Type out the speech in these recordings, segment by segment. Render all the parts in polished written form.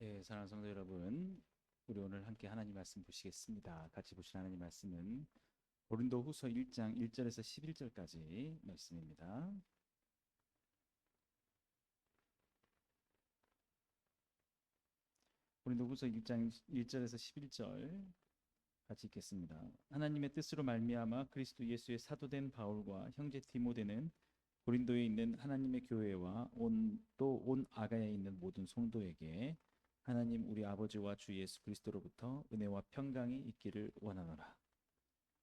예, 사랑하는 성도 여러분, 우리 오늘 함께 하나님 말씀 보시겠습니다. 같이 보실 하나님 말씀은 고린도후서 1장 1절에서 11절까지 말씀입니다. 고린도후서 1장 1절에서 11절 같이 읽겠습니다. 하나님의 뜻으로 말미암아 그리스도 예수의 사도된 바울과 형제 디모데는 고린도에 있는 하나님의 교회와 온 아가야에 있는 모든 성도에게 하나님 우리 아버지와 주 예수 그리스도로부터 은혜와 평강이 있기를 원하노라.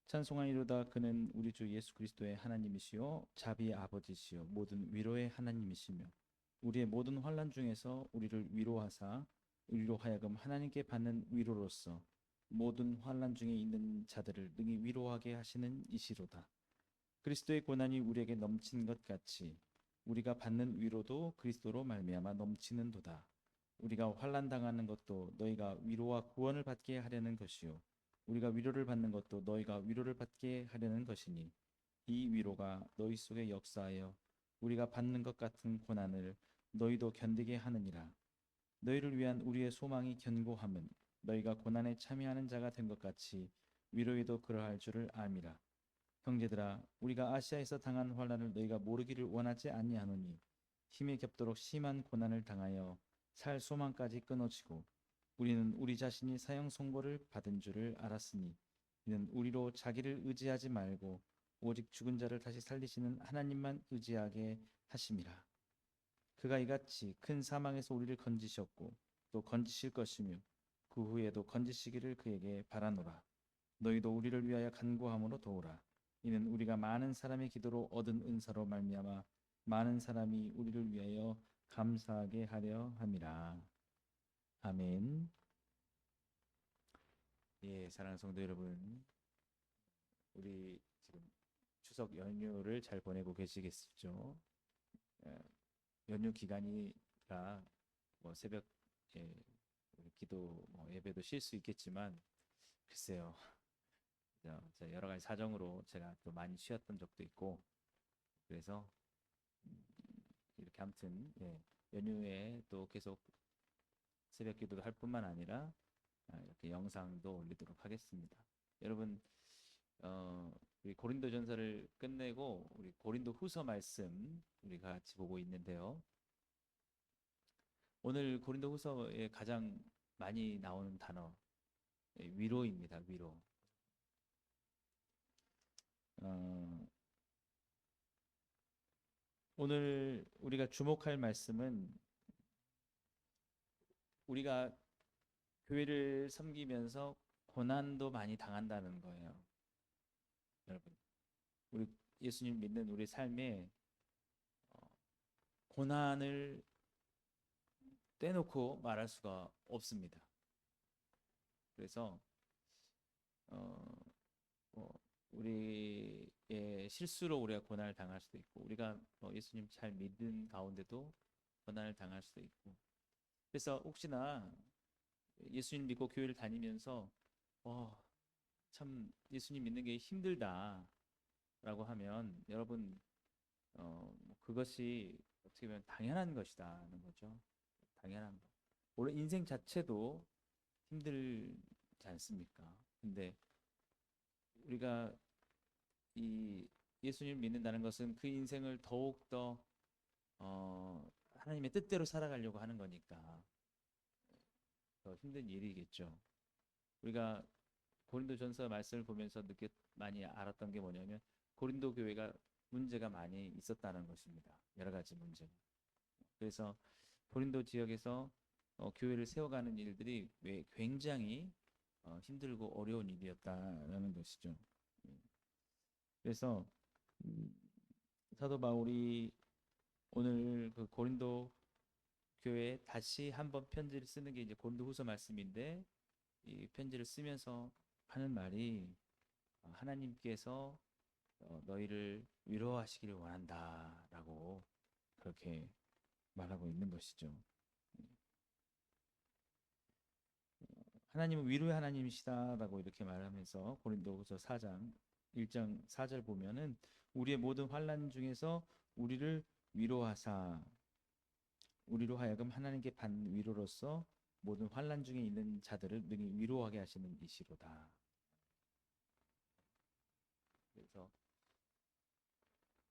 찬송하이로다. 그는 우리 주 예수 그리스도의 하나님이시요 자비의 아버지시요 모든 위로의 하나님이시며 우리의 모든 환난 중에서 우리를 위로하사 우리로 하여금 하나님께 받는 위로로서 모든 환난 중에 있는 자들을 능히 위로하게 하시는 이시로다. 그리스도의 고난이 우리에게 넘친 것 같이 우리가 받는 위로도 그리스도로 말미암아 넘치는도다. 우리가 환난 당하는 것도 너희가 위로와 구원을 받게 하려는 것이요 우리가 위로를 받는 것도 너희가 위로를 받게 하려는 것이니 이 위로가 너희 속에 역사하여 우리가 받는 것 같은 고난을 너희도 견디게 하느니라. 너희를 위한 우리의 소망이 견고함은 너희가 고난에 참여하는 자가 된 것 같이 위로에도 그러할 줄을 암이라. 형제들아, 우리가 아시아에서 당한 환난을 너희가 모르기를 원하지 아니하노니 힘에 겹도록 심한 고난을 당하여 살 소망까지 끊어지고 우리는 우리 자신이 사형 선고를 받은 줄을 알았으니 이는 우리로 자기를 의지하지 말고 오직 죽은 자를 다시 살리시는 하나님만 의지하게 하심이라. 그가 이같이 큰 사망에서 우리를 건지셨고 또 건지실 것이며 그 후에도 건지시기를 그에게 바라노라. 너희도 우리를 위하여 간구함으로 도우라. 이는 우리가 많은 사람의 기도로 얻은 은사로 말미암아 많은 사람이 우리를 위하여 감사하게 하려 함이라. 아멘. 예, 사랑하는 성도 여러분, 우리 지금 추석 연휴를 잘 보내고 계시겠죠? 예, 연휴 기간이라 뭐 새벽에 우리 기도 예배도 쉴 수 있겠지만 글쎄요, 여러 가지 사정으로 제가 또 많이 쉬었던 적도 있고 그래서 이렇게 아무튼 연휴에 또 계속 새벽 기도도 할 뿐만 아니라 이렇게 영상도 올리도록 하겠습니다. 여러분, 어, 우리 고린도전서를 끝내고 우리 고린도 후서 말씀 우리가 같이 보고 있는데요. 오늘 고린도 후서에 가장 많이 나오는 단어 위로입니다. 위로. 어, 오늘 우리가 주목할 말씀은 우리가 교회를 섬기면서 고난도 많이 당한다는 거예요. 여러분, 우리 예수님 믿는 우리 삶에 고난을 떼놓고 말할 수가 없습니다. 그래서 어, 우리의 실수로 우리가 고난을 당할 수도 있고 우리가 예수님 잘 믿는 가운데도 고난을 당할 수도 있고 그래서 혹시나 예수님 믿고 교회를 다니면서 어, 참 예수님 믿는 게 힘들다라고 하면 여러분 그것이 어떻게 보면 당연한 것이다는 거죠. 당연한 거. 원래 인생 자체도 힘들지 않습니까? 근데 우리가 이 예수님을 믿는다는 것은 그 인생을 더욱더 하나님의 뜻대로 살아가려고 하는 거니까 더 힘든 일이겠죠. 우리가 고린도전서 말씀을 보면서 늦게 많이 알았던 게 뭐냐면 고린도 교회가 문제가 많이 있었다는 것입니다. 여러 가지 문제. 그래서 고린도 지역에서 교회를 세워가는 일들이 왜 굉장히 힘들고 어려운 일이었다라는 것이죠. 그래서 음, 사도 바울이 오늘 그 고린도 교회에 다시 한번 편지를 쓰는 게 이제 고린도후서 말씀인데 이 편지를 쓰면서 하는 말이 하나님께서 너희를 위로하시기를 원한다라고 그렇게 말하고 있는 것이죠. 하나님은 위로의 하나님이시다라고 이렇게 말하면서 고린도후서 4장 1장 4절 보면은 우리의 모든 환난 중에서 우리를 위로하사 우리로 하여금 하나님께 받는 위로로서 모든 환난 중에 있는 자들을 능히 위로하게 하시는 이시로다. 그래서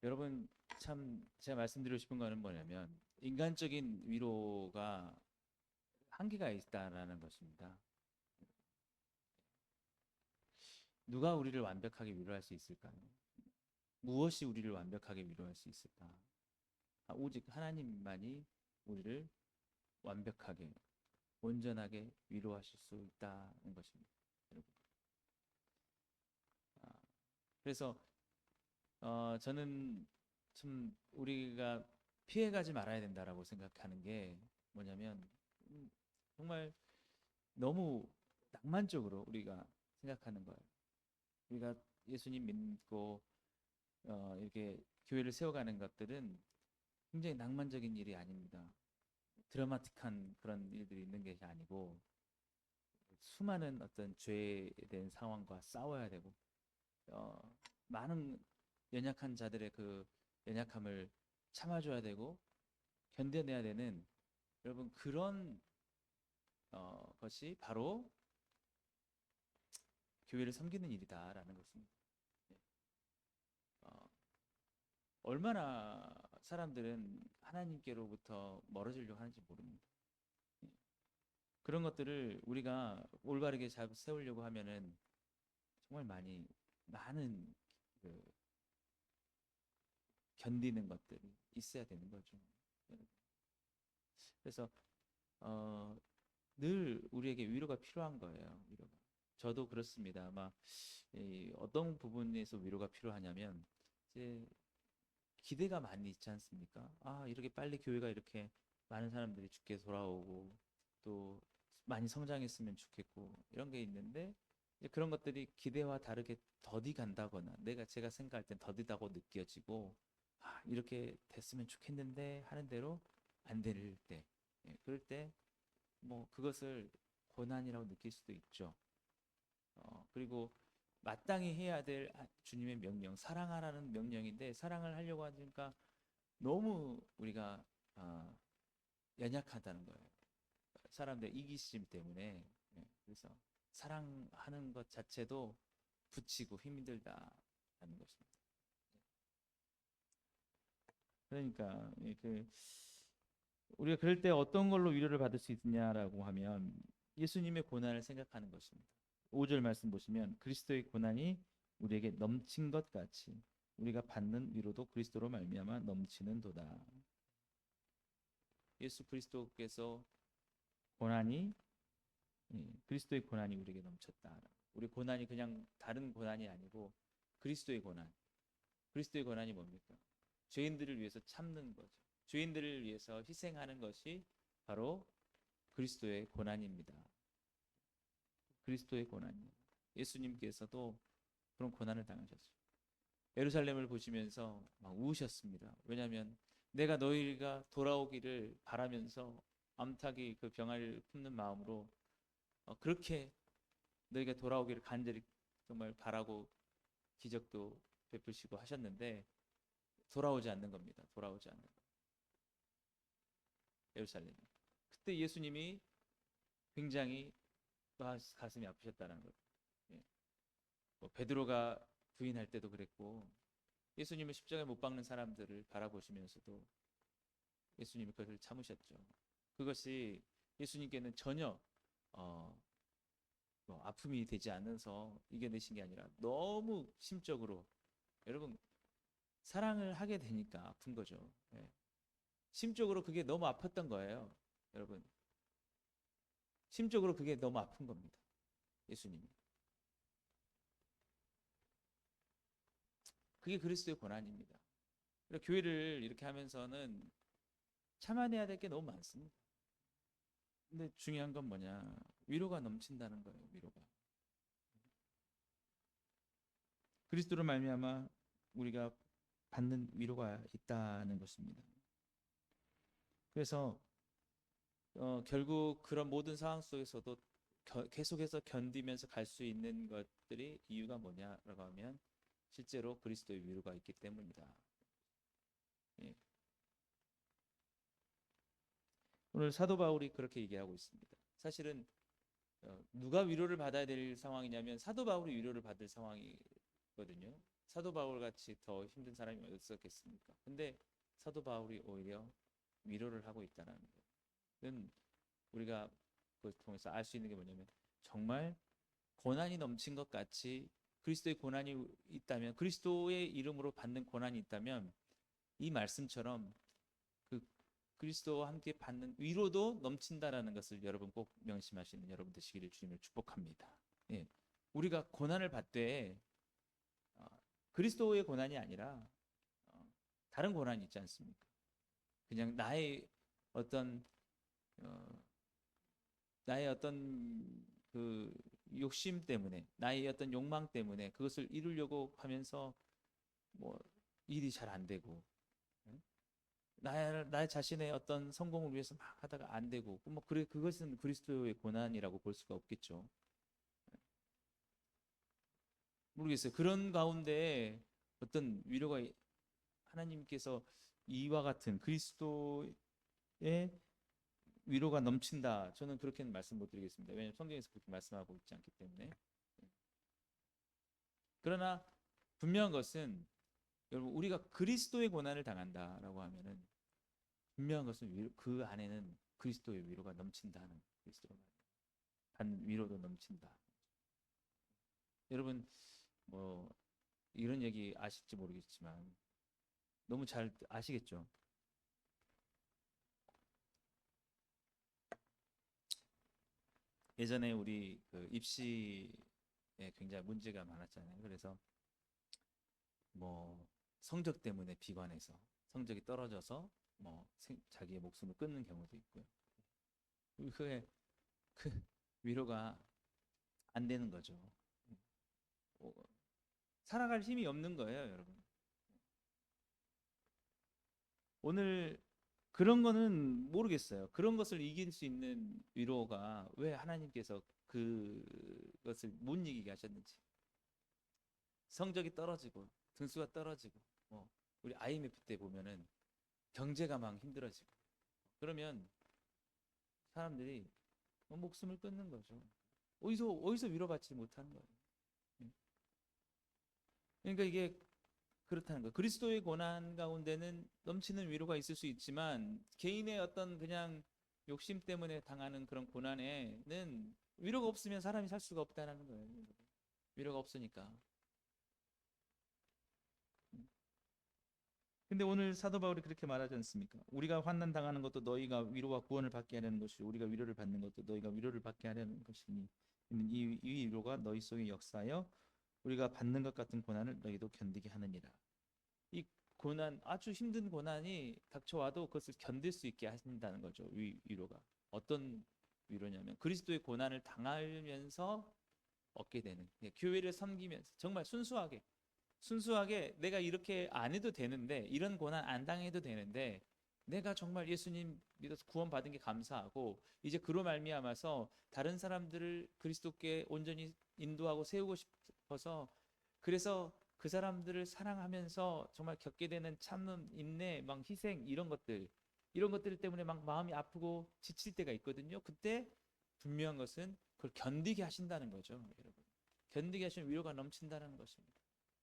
여러분, 참 제가 말씀드리고 싶은 거는 뭐냐면 인간적인 위로가 한계가 있다라는 것입니다. 누가 우리를 완벽하게 위로할 수 있을까요? 무엇이 우리를 완벽하게 위로할 수 있을까? 오직 하나님만이 우리를 완벽하게, 온전하게 위로하실 수 있다는 것입니다. 여러분. 아, 그래서 저는 참 우리가 피해가지 말아야 된다라고 생각하는 게 뭐냐면 정말 너무 낭만적으로 우리가 생각하는 거예요. 우리가 예수님 믿고 이렇게 교회를 세워가는 것들은 굉장히 낭만적인 일이 아닙니다. 드라마틱한 그런 일들이 있는 것이 아니고 수많은 어떤 죄에 대한 상황과 싸워야 되고 어, 많은 연약한 자들의 그 연약함을 참아줘야 되고 견뎌내야 되는 여러분 그런 것이 바로 교회를 섬기는 일이다라는 것입니다. 예. 어, 얼마나 사람들은 하나님께로부터 멀어지려고 하는지 모릅니다. 예. 그런 것들을 우리가 올바르게 잘 세우려고 하면은 정말 많은 그 견디는 것들이 있어야 되는 거죠. 그래서 어, 늘 우리에게 위로가 필요한 거예요. 위로가. 저도 그렇습니다. 아마 어떤 부분에서 위로가 필요하냐면 이제 기대가 많이 있지 않습니까? 아, 이렇게 빨리 교회가 이렇게 많은 사람들이 주께 돌아오고 또 많이 성장했으면 좋겠고 이런 게 있는데 이제 그런 것들이 기대와 다르게 더디 간다거나 제가 생각할 땐 더디다고 느껴지고 아, 이렇게 됐으면 좋겠는데 하는 대로 안 될 때, 그럴 때 뭐 그것을 고난이라고 느낄 수도 있죠. 그리고 마땅히 해야 될 주님의 명령, 사랑하라는 명령인데 사랑을 하려고 하니까 너무 우리가 연약하다는 거예요. 사람들의 이기심 때문에. 그래서 사랑하는 것 자체도 붙이고 힘들다는 것입니다. 그러니까 우리가 그럴 때 어떤 걸로 위로를 받을 수 있느냐라고 하면 예수님의 고난을 생각하는 것입니다. 5절 말씀 보시면 그리스도의 고난이 우리에게 넘친 것 같이 우리가 받는 위로도 그리스도로 말미암아 넘치는도다. 예수 그리스도께서 고난이 그리스도의 고난이 우리에게 넘쳤다. 우리 고난이 그냥 다른 고난이 아니고 그리스도의 고난. 그리스도의 고난이 뭡니까? 죄인들을 위해서 참는 거죠. 죄인들을 위해서 희생하는 것이 바로 그리스도의 고난입니다. 그리스도의 고난이에요. 예수님께서도 그런 고난을 당하셨어요. 예루살렘을 보시면서 막 우으셨습니다. 왜냐하면 내가 너희가 돌아오기를 바라면서 암탉이 그 병아리를 품는 마음으로 그렇게 너희가 돌아오기를 간절히 정말 바라고 기적도 베푸시고 하셨는데 돌아오지 않는 겁니다. 돌아오지 않는 거. 예루살렘. 그때 예수님이 굉장히 가슴이 아프셨다는 것. 예. 뭐 베드로가 부인할 때도 그랬고 예수님을 십자가에 못 박는 사람들을 바라보시면서도 예수님이 그것을 참으셨죠. 그것이 예수님께는 전혀 뭐 아픔이 되지 않아서 이겨내신 게 아니라 너무 심적으로 여러분 사랑을 하게 되니까 아픈 거죠. 예. 심적으로 그게 너무 아팠던 거예요. 여러분 심적으로 그게 너무 아픈 겁니다. 예수님이. 그게 그리스도의 고난입니다. 교회를 이렇게 하면서는 참아내야 될 게 너무 많습니다. 근데 중요한 건 뭐냐? 위로가 넘친다는 거예요. 위로가. 그리스도로 말미암아 우리가 받는 위로가 있다는 것입니다. 그래서 결국 그런 모든 상황 속에서도 계속해서 견디면서 갈 수 있는 것들이 이유가 뭐냐라고 하면 실제로 그리스도의 위로가 있기 때문이다. 예. 오늘 사도 바울이 그렇게 얘기하고 있습니다. 사실은 누가 위로를 받아야 될 상황이냐면 사도 바울이 위로를 받을 상황이거든요. 사도 바울 같이 더 힘든 사람이 어딨었겠습니까? 근데 사도 바울이 오히려 위로를 하고 있다는 것은 우리가 그걸 통해서 알 수 있는 게 뭐냐면 정말 고난이 넘친 것 같이 그리스도의 고난이 있다면 그리스도의 이름으로 받는 고난이 있다면 이 말씀처럼 그 그리스도와 함께 받는 위로도 넘친다라는 것을 여러분 꼭 명심하시는 여러분 되시기를 주님을 축복합니다. 예. 우리가 고난을 받되 그리스도의 고난이 아니라 다른 고난이 있지 않습니까? 그냥 어떤 어, 나의 어떤 그 욕심 때문에 나의 어떤 욕망 때문에 그것을 이루려고 하면서 뭐 일이 잘 안 되고 나 자신의 어떤 성공을 위해서 막 하다가 안 되고 뭐 그래 그것은 그리스도의 고난이라고 볼 수가 없겠죠. 모르겠어요. 그런 가운데 어떤 위로가 하나님께서 이와 같은 그리스도의 위로가 넘친다. 저는 그렇게는 말씀 못 드리겠습니다. 왜냐하면 성경에서 그렇게 말씀하고 있지 않기 때문에. 그러나 분명한 것은 여러분 우리가 그리스도의 고난을 당한다라고 하면은 분명한 것은 그 안에는 그리스도의 위로가 넘친다는 그리스도가 반 위로도 넘친다. 여러분 뭐 이런 얘기 아실지 모르겠지만 너무 잘 아시겠죠? 예전에 우리 그 입시에 굉장히 문제가 많았잖아요. 그래서 뭐 성적 때문에 비관해서 성적이 떨어져서 뭐 자기의 목숨을 끊는 경우도 있고요. 그게 그 위로가 안 되는 거죠. 어, 살아갈 힘이 없는 거예요, 여러분. 오늘 그런 거는 모르겠어요. 그런 것을 이길 수 있는 위로가 왜 하나님께서 그것을 못 이기게 하셨는지. 성적이 떨어지고 등수가 떨어지고 우리 IMF 때 보면은 경제가 막 힘들어지고 그러면 사람들이 목숨을 끊는 거죠. 어디서 위로받지 못하는 거예요. 예. 그러니까 이게 그렇다는 거예요. 그리스도의 고난 가운데는 넘치는 위로가 있을 수 있지만 개인의 어떤 그냥 욕심 때문에 당하는 그런 고난에는 위로가 없으면 사람이 살 수가 없다는 거예요. 위로가 없으니까. 근데 오늘 사도 바울이 그렇게 말하지 않습니까? 우리가 환난 당하는 것도 너희가 위로와 구원을 받게 하려는 것이 우리가 위로를 받는 것도 너희가 위로를 받게 하려는 것이니 이 위로가 너희 속에 역사하여 우리가 받는 것 같은 고난을 너희도 견디게 하느니라. 이 고난 아주 힘든 고난이 닥쳐와도 그것을 견딜 수 있게 하신다는 거죠. 위로가 어떤 위로냐면 그리스도의 고난을 당하면서 얻게 되는 교회를 섬기면서 정말 순수하게 내가 이렇게 안 해도 되는데 이런 고난 안 당해도 되는데 내가 정말 예수님 믿어서 구원받은 게 감사하고 이제 그로 말미암아서 다른 사람들을 그리스도께 온전히 인도하고 세우고 싶어서 그래서 그 사람들을 사랑하면서 정말 겪게 되는 참음, 인내, 막 희생 이런 것들 때문에 막 마음이 아프고 지칠 때가 있거든요. 그때 분명한 것은 그걸 견디게 하신다는 거죠, 여러분. 견디게 하시면 위로가 넘친다는 것입니다.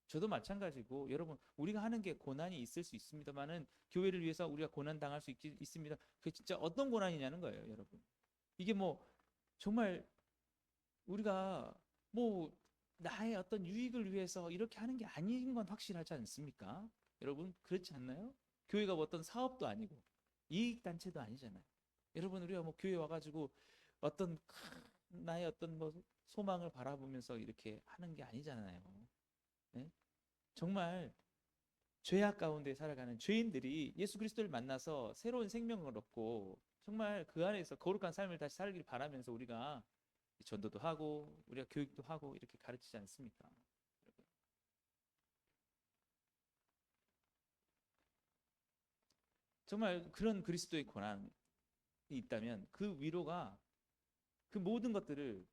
저도 마찬가지고 여러분 우리가 하는 게 고난이 있을 수 있습니다만은 교회를 위해서 우리가 고난 당할 수 있습니다. 그게 진짜 어떤 고난이냐는 거예요, 여러분. 이게 뭐 정말 우리가 뭐 나의 어떤 유익을 위해서 이렇게 하는 게 아닌 건 확실하지 않습니까? 여러분 그렇지 않나요? 교회가 뭐 어떤 사업도 아니고 이익 단체도 아니잖아요. 여러분 우리가 뭐 교회 와가지고 어떤 나의 어떤 뭐 소망을 바라보면서 이렇게 하는 게 아니잖아요. 네? 정말 죄악 가운데 살아가는 죄인들이 예수 그리스도를 만나서 새로운 생명을 얻고 정말 그 안에서 거룩한 삶을 다시 살기를 바라면서 우리가 전도도 하고 우리가 교육도 하고 이렇게 가르치지 않습니까? 정말 그런 그리스도의 고난이 있다면 그 위로가 그 모든 것들을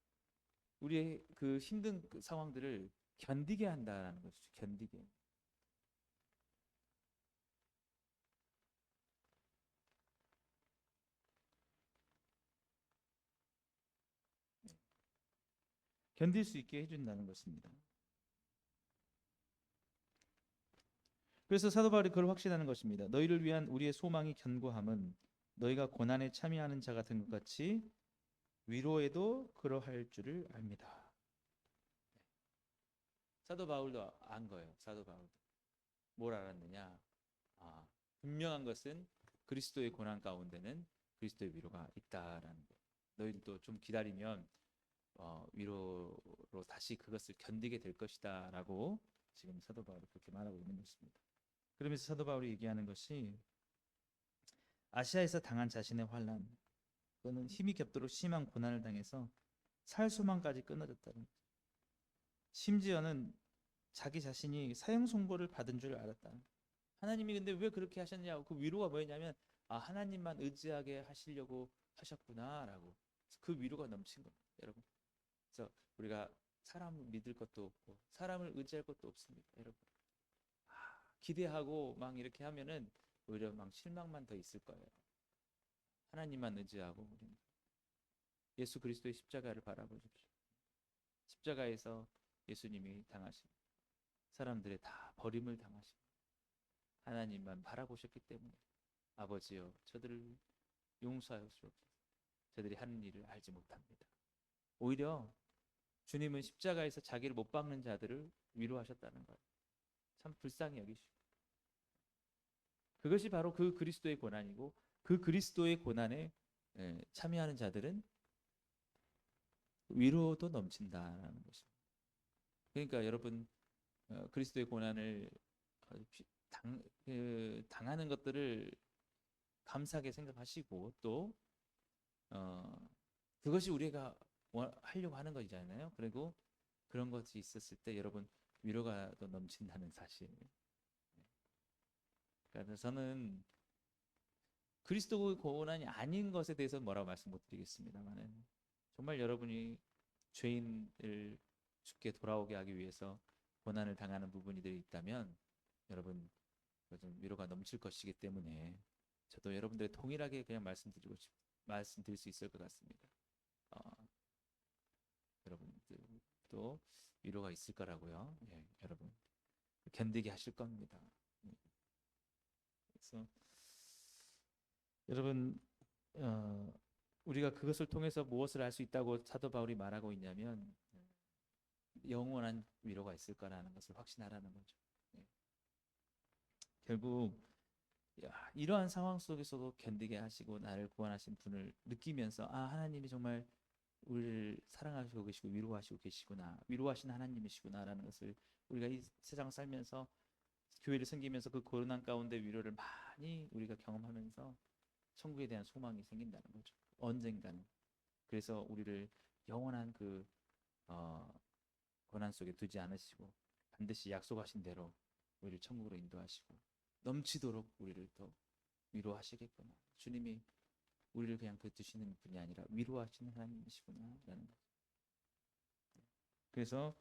우리의 그 힘든 그 상황들을 견디게 한다라는 것이죠. 견디게. 견딜 수 있게 해준다는 것입니다. 그래서 사도 바울이 그걸 확신하는 것입니다. 너희를 위한 우리의 소망이 견고함은 너희가 고난에 참여하는 자 같은 것 같이 위로에도 그러할 줄을 압니다. 사도 바울도 안 거예요. 사도 바울도 뭘 알았느냐? 분명한 것은 그리스도의 고난 가운데는 그리스도의 위로가 있다라는 거. 너희들도 좀 기다리면 위로로 다시 그것을 견디게 될 것이다라고 지금 사도 바울이 그렇게 말하고 있는 것입니다. 그러면서 사도 바울이 얘기하는 것이 아시아에서 당한 자신의 환난, 그거는 힘이 겹도록 심한 고난을 당해서 살 소망까지 끊어졌다는 거죠. 심지어는 자기 자신이 사형 선고를 받은 줄 알았다. 하나님이 근데 왜 그렇게 하셨냐고, 그 위로가 뭐였냐면 하나님만 의지하게 하시려고 하셨구나라고, 그 위로가 넘친 겁니다, 여러분. 그래서 우리가 사람을 믿을 것도 없고 사람을 의지할 것도 없습니다, 여러분. 기대하고 막 이렇게 하면은 오히려 막 실망만 더 있을 거예요. 하나님만 의지하고 우리는 예수 그리스도의 십자가를 바라보십시오. 십자가에서 예수님이 당하신, 사람들의 다 버림을 당하신 하나님만 바라보셨기 때문에 아버지여 저들을 용서하여 주옵소서. 저들이 하는 일을 알지 못합니다. 오히려 주님은 십자가에서 자기를 못 박는 자들을 위로하셨다는 거예요. 참 불쌍히 여기시고, 그것이 바로 그 그리스도의 고난이고, 그 그리스도의 고난에 참여하는 자들은 위로도 넘친다라는 것입니다. 그러니까 여러분, 그리스도의 고난을 당하는 것들을 감사하게 생각하시고, 또 그것이 우리가 하려고 하는 것이잖아요. 그리고 그런 것이 있었을 때 여러분 위로가 또 넘친다는 사실. 그러니까 저는 그리스도의 고난이 아닌 것에 대해서 뭐라고 말씀 못 드리겠습니다만은, 정말 여러분이 죄인을 주께 돌아오게 하기 위해서 고난을 당하는 부분들이 있다면 여러분 좀 위로가 넘칠 것이기 때문에 저도 여러분들의 동일하게 그냥 말씀드릴 수 있을 것 같습니다. 여러분들도 위로가 있을 거라고요. 예, 여러분 견디게 하실 겁니다. 그래서 여러분 우리가 그것을 통해서 무엇을 할 수 있다고 사도 바울이 말하고 있냐면 영원한 위로가 있을 거라는 것을 확신하라는 거죠. 예. 결국 이러한 상황 속에서도 견디게 하시고 나를 구원하신 분을 느끼면서 하나님이 정말 우리를 사랑하시고 계시고 위로하시고 계시구나, 위로하신 하나님이시구나라는 것을 우리가 이 세상 살면서 교회를 섬기면서 그 고난 가운데 위로를 많이 우리가 경험하면서 천국에 대한 소망이 생긴다는 거죠. 언젠가는. 그래서 우리를 영원한 그 고난 속에 두지 않으시고 반드시 약속하신 대로 우리를 천국으로 인도하시고 넘치도록 우리를 더 위로하시겠구나. 주님이 우리를 그냥 뱉으시는 분이 아니라 위로하시는 하나님이시구나라는 거죠. 그래서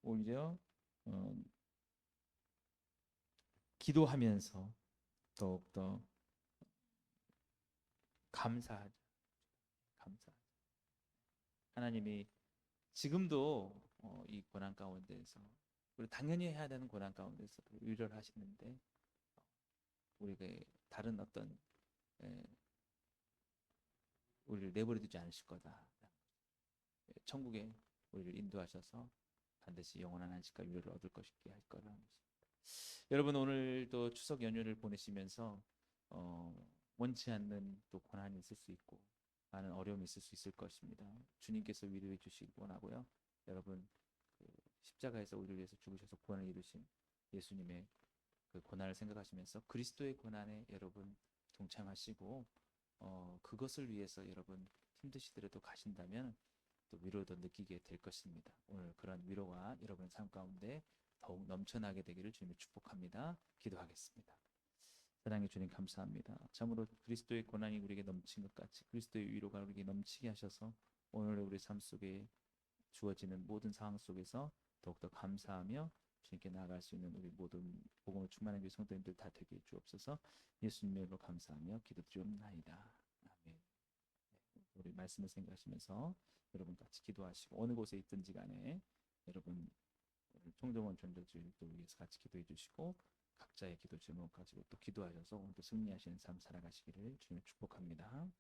오히려 기도하면서 더욱더 감사하죠. 감사하죠. 하나님이 지금도 이 고난 가운데에서, 우리 당연히 해야 되는 고난 가운데서 위로를 하시는데 우리가 다른 어떤 우리를 내버려 두지 않으실 거다. 천국에 우리를 인도하셔서 반드시 영원한 안식과 위로를 얻을 것이게 할 거라는 것입니다. 여러분 오늘도 추석 연휴를 보내시면서 원치 않는 또 고난이 있을 수 있고 많은 어려움이 있을 수 있을 것입니다. 주님께서 위로해 주시기 원하고요. 여러분 그 십자가에서 우리를 위해서 죽으셔서 구원을 이루신 예수님의 그 고난을 생각하시면서 그리스도의 고난에 여러분 동참하시고 그것을 위해서 여러분 힘드시더라도 가신다면 또 위로도 느끼게 될 것입니다. 오늘 그런 위로가 여러분의 삶 가운데 더욱 넘쳐나게 되기를 주님이 축복합니다. 기도하겠습니다. 사랑의 주님 감사합니다. 참으로 그리스도의 고난이 우리에게 넘친 것 같이 그리스도의 위로가 우리에게 넘치게 하셔서 오늘의 우리 삶 속에 주어지는 모든 상황 속에서 더욱더 감사하며 주님께 나아갈 수 있는 우리 모든 복음을 충만한 교회 성도님들 다 되게 해 주옵소서. 예수님의 이름으로 감사하며 기도드리옵나이다. 아멘. 우리 말씀을 생각하시면서 여러분 같이 기도하시고 어느 곳에 있든지 간에 여러분 오늘 총정원 전도주일도 위해서 같이 기도해 주시고 각자의 기도 제목 가지고 또 기도하셔서 오늘도 승리하시는 삶 살아가시기를 주님 축복합니다.